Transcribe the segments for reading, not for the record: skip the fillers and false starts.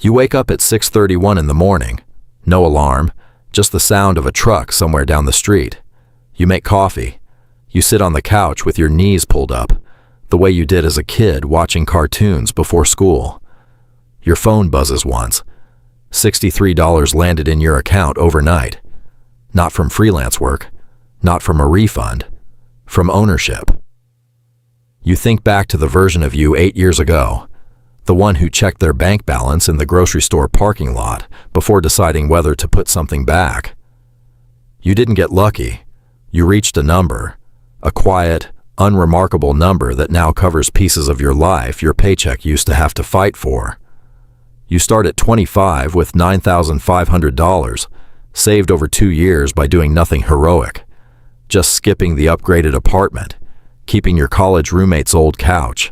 You wake up at 6:31 in the morning. No alarm, just the sound of a truck somewhere down the street. You make coffee. You sit on the couch with your knees pulled up, the way you did as a kid watching cartoons before school. Your phone buzzes once. $63 landed in your account overnight. Not from freelance work, not from a refund, from ownership. You think back to the version of you 8 years ago, the one who checked their bank balance in the grocery store parking lot before deciding whether to put something back. You didn't get lucky. You reached a number, a quiet, unremarkable number that now covers pieces of your life your paycheck used to have to fight for. You start at 25 with $9,500, saved over 2 years by doing nothing heroic, just skipping the upgraded apartment, keeping your college roommate's old couch,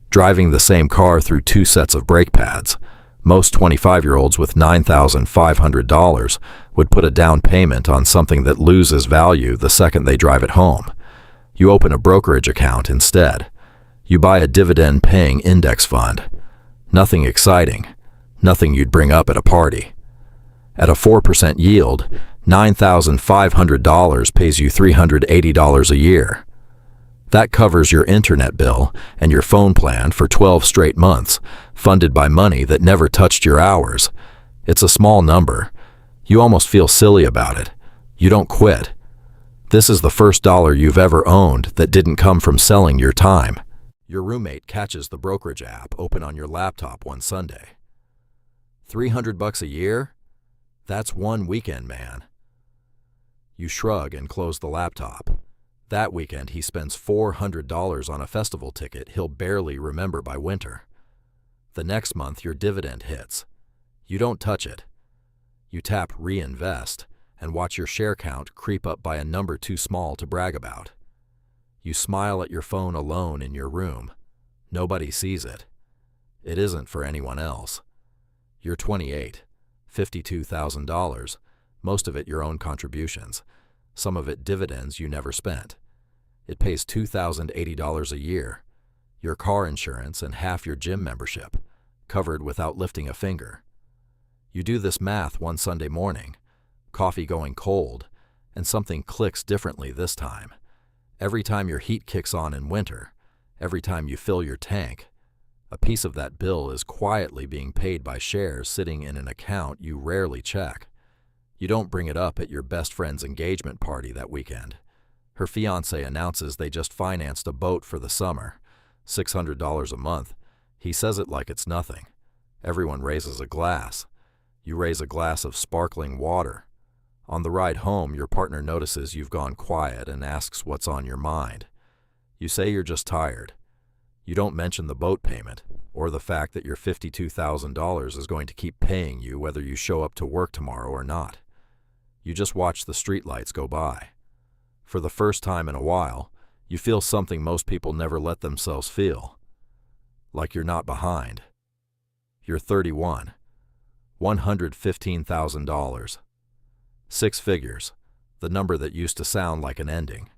driving the same car through 2 sets of brake pads. Most 25-year-olds with $9,500 would put a down payment on something that loses value the second they drive it home. You open a brokerage account instead. You buy a dividend-paying index fund. Nothing exciting, nothing you'd bring up at a party. At a 4% yield, $9,500 pays you $380 a year. That covers your internet bill and your phone plan for 12 straight months, funded by money that never touched your hours. It's a small number. You almost feel silly about it. You don't quit. This is the first dollar you've ever owned that didn't come from selling your time. Your roommate catches the brokerage app open on your laptop one Sunday. $300 a year? That's one weekend, man. You shrug and close the laptop. That weekend, he spends $400 on a festival ticket he'll barely remember by winter. The next month, your dividend hits. You don't touch it. You tap reinvest and watch your share count creep up by a number too small to brag about. You smile at your phone alone in your room. Nobody sees it. It isn't for anyone else. You're 28, $52,000, most of it your own contributions, some of it dividends you never spent. It pays $2,080 a year, your car insurance and half your gym membership, covered without lifting a finger. You do this math one Sunday morning, coffee going cold, and something clicks differently this time. Every time your heat kicks on in winter, every time you fill your tank, a piece of that bill is quietly being paid by shares sitting in an account you rarely check. You don't bring it up at your best friend's engagement party that weekend. Her fiancé announces they just financed a boat for the summer, $600 a month. He says it like it's nothing. Everyone raises a glass. You raise a glass of sparkling water. On the ride home, your partner notices you've gone quiet and asks what's on your mind. You say you're just tired. You don't mention the boat payment or the fact that your $52,000 is going to keep paying you whether you show up to work tomorrow or not. You just watch the streetlights go by. For the first time in a while, you feel something most people never let themselves feel. Like you're not behind. You're 31. $115,000. 6 figures, the number that used to sound like an ending.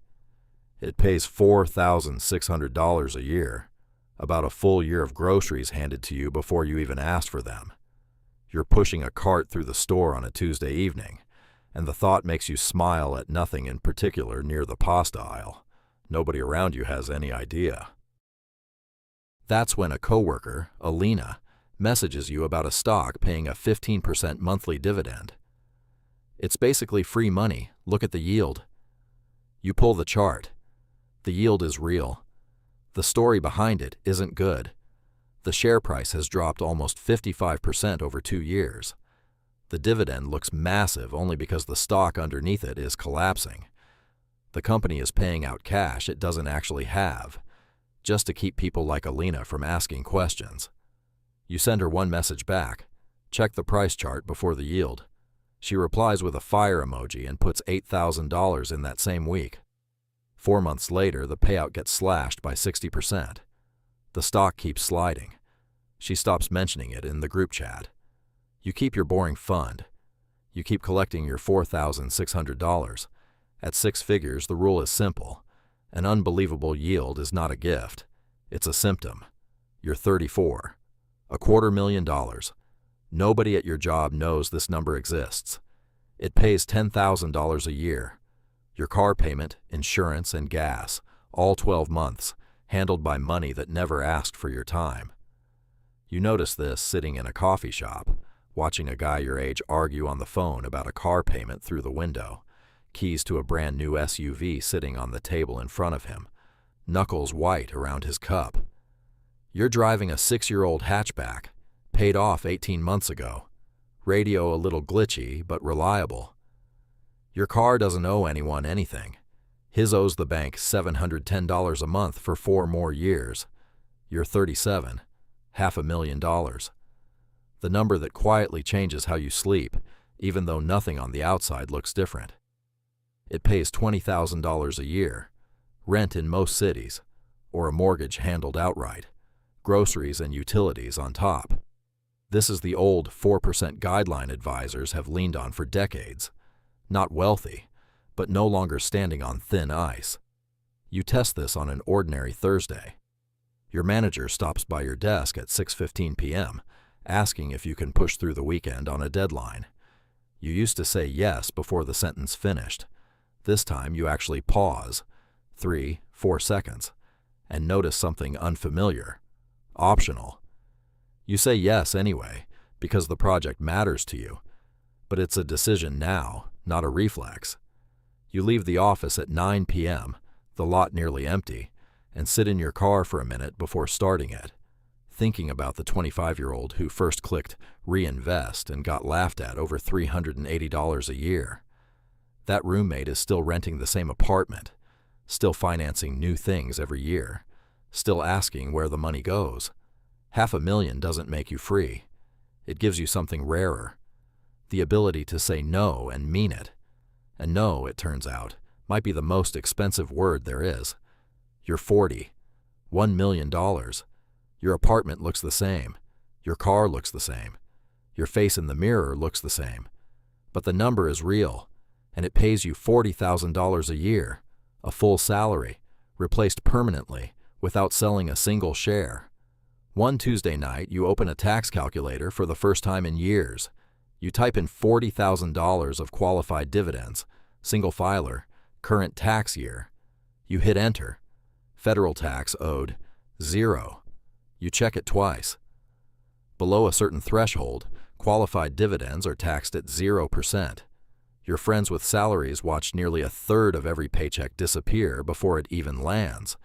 It pays $4,600 a year, about a full year of groceries handed to you before you even asked for them. You're pushing a cart through the store on a Tuesday evening, and the thought makes you smile at nothing in particular near the pasta aisle. Nobody around you has any idea. That's when a coworker, Alina, messages you about a stock paying a 15% monthly dividend. It's basically free money. Look at the yield. You pull the chart. The yield is real. The story behind it isn't good. The share price has dropped almost 55% over 2 years. The dividend looks massive only because the stock underneath it is collapsing. The company is paying out cash it doesn't actually have, just to keep people like Alina from asking questions. You send her one message back. Check the price chart before the yield. She replies with a fire emoji and puts $8,000 in that same week. 4 months later, the payout gets slashed by 60%. The stock keeps sliding. She stops mentioning it in the group chat. You keep your boring fund. You keep collecting your $4,600. At 6 figures, the rule is simple. An unbelievable yield is not a gift. It's a symptom. You're 34. $250,000. Nobody at your job knows this number exists. It pays $10,000 a year. Your car payment, insurance, and gas, all 12 months, handled by money that never asked for your time. You notice this sitting in a coffee shop, watching a guy your age argue on the phone about a car payment through the window, keys to a brand new SUV sitting on the table in front of him, knuckles white around his cup. You're driving a 6-year-old hatchback, paid off 18 months ago. Radio a little glitchy, but reliable. Your car doesn't owe anyone anything. His owes the bank $710 a month for 4 more years. You're 37, $500,000. The number that quietly changes how you sleep, even though nothing on the outside looks different. It pays $20,000 a year, rent in most cities, or a mortgage handled outright, groceries and utilities on top. This is the old 4% guideline advisors have leaned on for decades. Not wealthy, but no longer standing on thin ice. You test this on an ordinary Thursday. Your manager stops by your desk at 6:15 p.m., asking if you can push through the weekend on a deadline. You used to say yes before the sentence finished. This time you actually pause, 3-4 seconds, and notice something unfamiliar, optional. You say yes anyway, because the project matters to you, but it's a decision now, not a reflex. You leave the office at 9 p.m., the lot nearly empty, and sit in your car for a minute before starting it, thinking about the 25-year-old who first clicked reinvest and got laughed at over $380 a year. That roommate is still renting the same apartment, still financing new things every year, still asking where the money goes. $500,000 doesn't make you free. It gives you something rarer, the ability to say no and mean it. And no, it turns out, might be the most expensive word there is. You're 40, $1 million. Your apartment looks the same. Your car looks the same. Your face in the mirror looks the same. But the number is real, and it pays you $40,000 a year, a full salary, replaced permanently, without selling a single share. One Tuesday night, you open a tax calculator for the first time in years. You type in $40,000 of qualified dividends, single filer, current tax year. You hit enter. Federal tax owed, 0. You check it twice. Below a certain threshold, qualified dividends are taxed at 0%. Your friends with salaries watch nearly a third of every paycheck disappear before it even lands.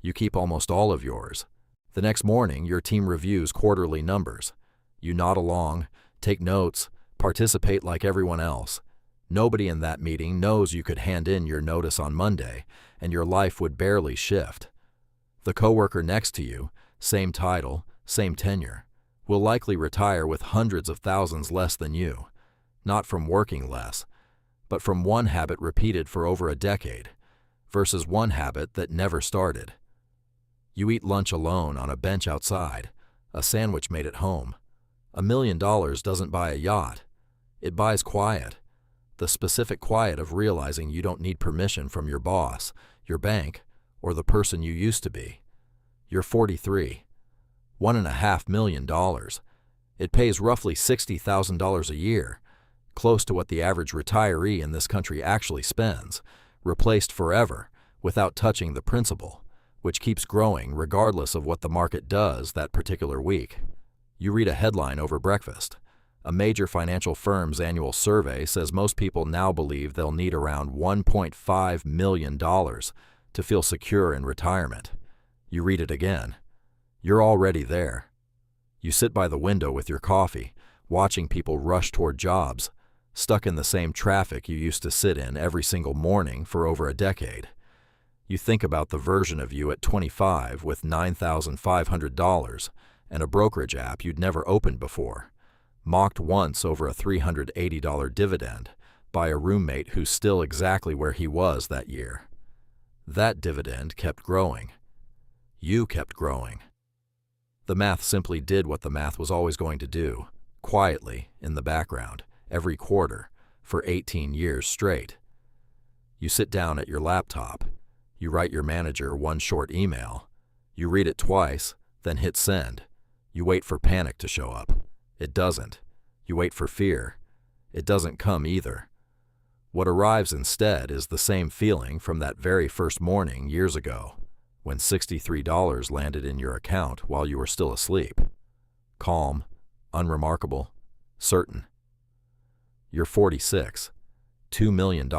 You keep almost all of yours. The next morning, your team reviews quarterly numbers. You nod along, take notes, participate like everyone else. Nobody in that meeting knows you could hand in your notice on Monday, and your life would barely shift. The coworker next to you, same title, same tenure, will likely retire with hundreds of thousands less than you, not from working less, but from one habit repeated for over a decade, versus one habit that never started. You eat lunch alone on a bench outside, a sandwich made at home. $1 million doesn't buy a yacht. It buys quiet. The specific quiet of realizing you don't need permission from your boss, your bank, or the person you used to be. You're 43. $1.5 million. It pays roughly $60,000 a year, close to what the average retiree in this country actually spends, replaced forever without touching the principal, which keeps growing regardless of what the market does that particular week. You read a headline over breakfast. A major financial firm's annual survey says most people now believe they'll need around $1.5 million to feel secure in retirement. You read it again. You're already there. You sit by the window with your coffee, watching people rush toward jobs, stuck in the same traffic you used to sit in every single morning for over a decade. You think about the version of you at 25 with $9,500 and a brokerage app you'd never opened before, mocked once over a $380 dividend by a roommate who's still exactly where he was that year. That dividend kept growing. You kept growing. The math simply did what the math was always going to do, quietly, in the background, every quarter, for 18 years straight. You sit down at your laptop. You write your manager one short email. You read it twice, then hit send. You wait for panic to show up. It doesn't. You wait for fear. It doesn't come either. What arrives instead is the same feeling from that very first morning years ago, when $63 landed in your account while you were still asleep. Calm, unremarkable, certain. You're 46. $2 million.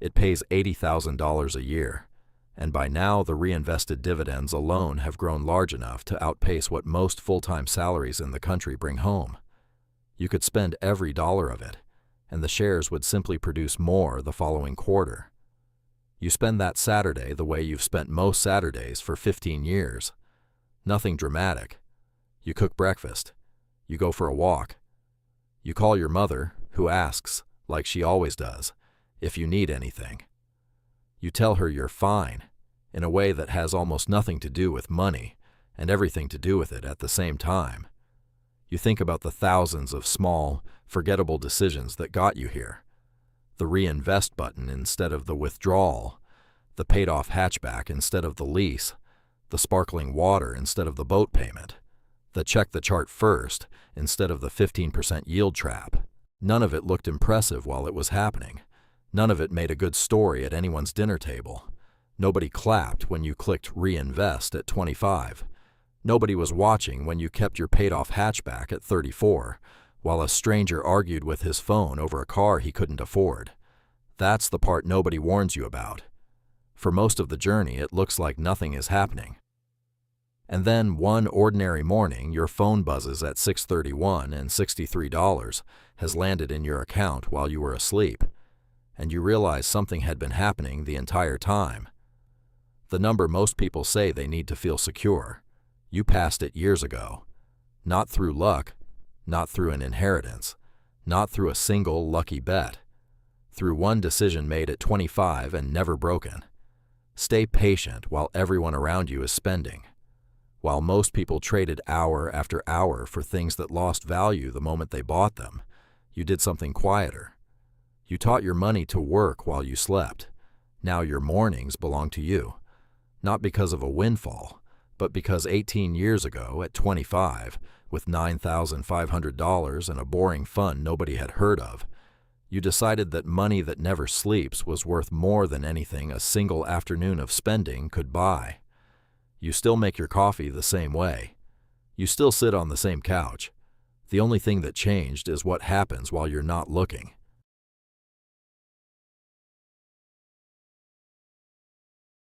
It pays $80,000 a year, and by now the reinvested dividends alone have grown large enough to outpace what most full-time salaries in the country bring home. You could spend every dollar of it, and the shares would simply produce more the following quarter. You spend that Saturday the way you've spent most Saturdays for 15 years. Nothing dramatic. You cook breakfast. You go for a walk. You call your mother, who asks, like she always does, if you need anything. You tell her you're fine, in a way that has almost nothing to do with money and everything to do with it at the same time. You think about the thousands of small, forgettable decisions that got you here. The reinvest button instead of the withdrawal, the paid-off hatchback instead of the lease, the sparkling water instead of the boat payment, the check the chart first instead of the 15% yield trap. None of it looked impressive while it was happening. None of it made a good story at anyone's dinner table. Nobody clapped when you clicked reinvest at 25. Nobody was watching when you kept your paid-off hatchback at 34, while a stranger argued with his phone over a car he couldn't afford. That's the part nobody warns you about. For most of the journey, it looks like nothing is happening. And then one ordinary morning, your phone buzzes at 6:31 and $63 has landed in your account while you were asleep, and you realize something had been happening the entire time. The number most people say they need to feel secure. You passed it years ago. Not through luck, not through an inheritance, not through a single lucky bet. Through one decision made at 25 and never broken. Stay patient while everyone around you is spending. While most people traded hour after hour for things that lost value the moment they bought them, you did something quieter. You taught your money to work while you slept. Now your mornings belong to you. Not because of a windfall, but because 18 years ago, at 25, with $9,500 and a boring fund nobody had heard of, you decided that money that never sleeps was worth more than anything a single afternoon of spending could buy. You still make your coffee the same way. You still sit on the same couch. The only thing that changed is what happens while you're not looking.